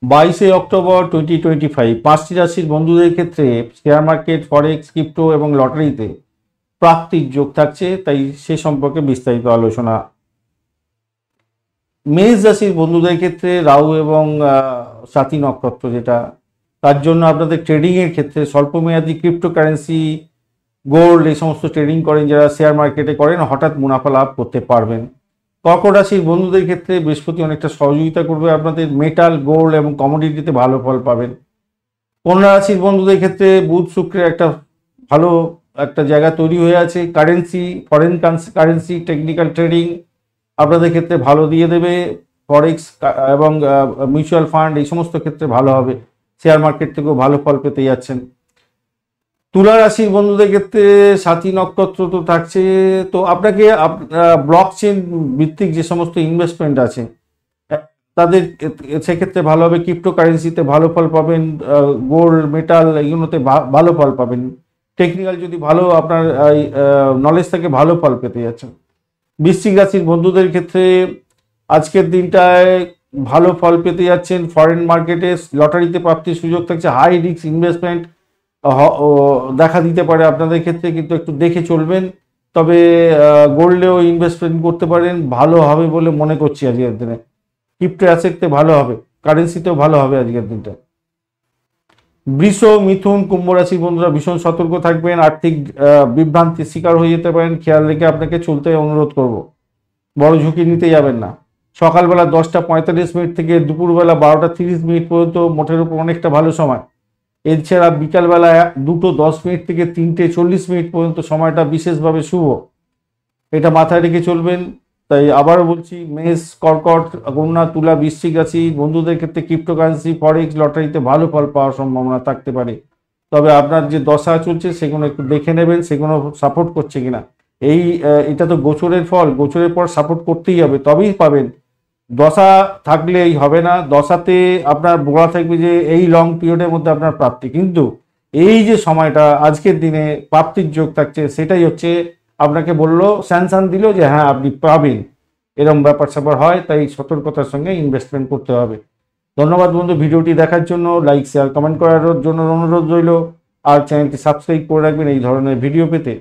22 October 2025 5টি রাশির বন্ধুদের ক্ষেত্রে শেয়ার মার্কেট, ফরেক্স, ক্রিপ্টো এবং লটারিতে প্রাপ্তির যোগ থাকছে, তাই সে সম্পর্কে বিস্তারিত আলোচনা। মেষ রাশির বন্ধুদের ক্ষেত্রে রাহু এবং স্বাতী নক্ষত্র, যেটা তার জন্য আপনাদের ট্রেডিংয়ের ক্ষেত্রে স্বল্পমেয়াদী ক্রিপ্টোকারেন্সি, গোল্ড, এই সমস্ত ট্রেডিং করেন যারা, শেয়ার মার্কেটে করেন, হঠাৎ মুনাফা লাভ করতে পারবেন। কর্কট রাশির বন্ধুদের ক্ষেত্রে বৃহস্পতি অনেকটা সহযোগিতা করবে, আপনাদের মেটাল, গোল্ড এবং কমোডিটিতে ভালো ফল পাবেন। কন্যা রাশির বন্ধুদের ক্ষেত্রে বুধ শুক্রের ভালো একটা জায়গা তৈরি হয়ে আছে, currency, foreign currency, technical trading আপনাদের ক্ষেত্রে ভালো দিয়ে দেবে, ফরেক্স এবং মিউচুয়াল ফান্ড এই সমস্ত ক্ষেত্রে ভালো হবে, শেয়ার মার্কেট থেকেও ভালো ফল পেতে যাচ্ছেন। তুলা রাশির বন্ধুদের ক্ষেত্রে স্বাতী নক্ষত্র তো থাকছে, তো আপনাকে ব্লক চেন ভিত্তিক যে সমস্ত ইনভেস্টমেন্ট আছে তাদের সেক্ষেত্রে ভালো হবে, ক্রিপ্টোকারেন্সিতে ভালো ফল পাবেন, গোল্ড, মেটাল এগুলোতে ভালো ফল পাবেন, টেকনিক্যাল যদি ভালো আপনার নলেজ থাকে ভালো ফল পেতে যাচ্ছেন। বৃশ্চিক রাশির বন্ধুদের ক্ষেত্রে আজকের দিনটায় ভালো ফল পেতে যাচ্ছেন, ফরেন মার্কেটে লটারিতে প্রাপ্তির সুযোগ থাকছে, হাই রিস্ক ইনভেস্টমেন্ট দেখা দিতে পারে আপনাদের ক্ষেত্রে, কিন্তু একটু দেখে চলবেন। তবে গোল্ডেও ইনভেস্টমেন্ট করতে পারেন, ভালো হবে বলে মনে করছি আজকের দিনে। ক্রিপ্টো অ্যাসেটে ভালো হবে, কারেন্সিতেও ভালো হবে আজকের দিনটা। বৃষ, মিথুন, কুম্ভ রাশির বন্ধুরা ভীষণ সতর্ক থাকবেন, আর্থিক বিভ্রান্তির শিকার হয়ে যেতে পারেন, খেয়াল রেখে আপনাকে চলতে অনুরোধ করব। বড় ঝুঁকি নিতে যাবেন না। সকালবেলা 10টা 45 মিনিট থেকে দুপুরবেলা 12টা 30 মিনিট পর্যন্ত মোটের উপর অনেকটা ভালো সময়। এছাড়া বিকালবেলা 2টো 10 মিনিট থেকে 3টে 40 মিনিট পর্যন্ত সময়টা বিশেষভাবে শুভ, এটা মাথায় রেখে চলবেন। তাই আবারও বলছি, মেষ, কর্কট, কন্যা, তুলা, বৃশ্চিক রাশি বন্ধুদের ক্ষেত্রে ক্রিপ্টোকারেন্সি, ফরেক্স, লটারিতে ভালো ফল পাওয়ার সম্ভাবনা থাকতে পারে। তবে আপনার যে দশা চলছে সেগুলো একটু দেখে নেবেন, সেগুলো সাপোর্ট করছে কিনা। এটা তো গোচরের ফল, গোচরের পর সাপোর্ট করতেই হবে, তবেই পাবেন। দশা থাকলেই হবে না, দশাতে আপনার বলা থাকবে যে এই লং পিরিয়ডের মধ্যে আপনার প্রাপ্তি, কিন্তু এই যে সময়টা আজকের দিনে প্রাপ্তির যোগ থাকছে, সেটাই হচ্ছে আপনাকে বললো, স্যানসান দিল যে হ্যাঁ আপনি পাবেন, এরকম ব্যাপার স্যাপার হয়, তাই সতর্কতার সঙ্গে ইনভেস্টমেন্ট করতে হবে। ধন্যবাদ বন্ধু, ভিডিওটি দেখার জন্য। লাইক, শেয়ার, কমেন্ট করার জন্য অনুরোধ রইল, আর চ্যানেলটি সাবস্ক্রাইব করে রাখবেন এই ধরনের ভিডিও পেতে।